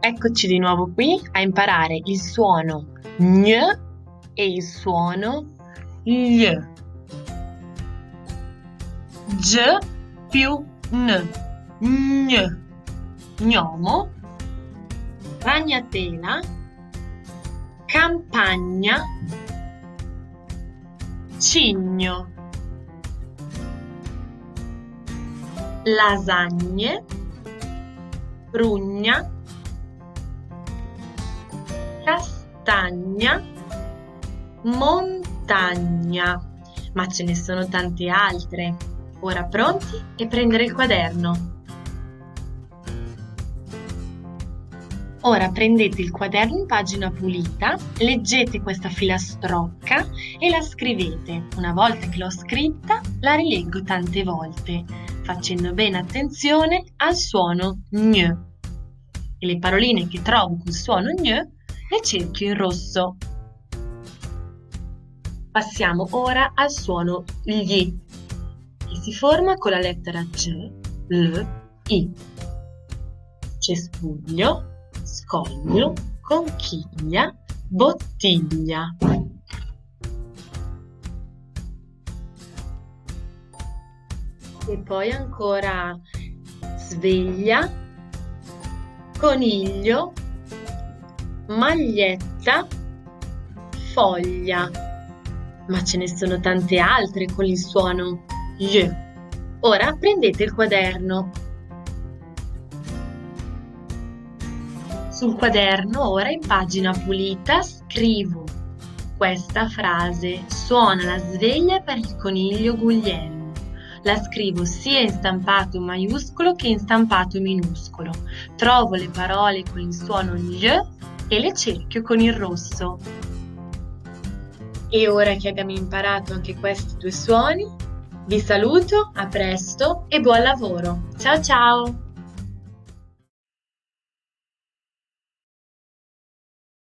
Eccoci di nuovo qui a imparare il suono gn e il suono gl. G più n, gn. Gnomo, ragnatela, campagna, cigno, lasagne, prugna, castagna, montagna, ma ce ne sono tante altre. Ora pronti e prendere il quaderno. Ora prendete il quaderno in pagina pulita, leggete questa filastrocca e la scrivete. Una volta che l'ho scritta, la rileggo tante volte, facendo bene attenzione al suono gn. E le paroline che trovo col suono gn le cerchio in rosso. Passiamo ora al suono gli, che si forma con la lettera G, L, I. Cespuglio, scoglio, conchiglia, bottiglia. E poi ancora sveglia, coniglio, maglietta, foglia. Ma ce ne sono tante altre con il suono gli. Ora prendete il quaderno. Sul quaderno, ora in pagina pulita, scrivo questa frase: suona la sveglia per il coniglio Guglielmo. La scrivo sia in stampato maiuscolo che in stampato minuscolo. Trovo le parole con il suono gl e le cerchio con il rosso. E ora che abbiamo imparato anche questi due suoni, vi saluto, a presto e buon lavoro! Ciao ciao!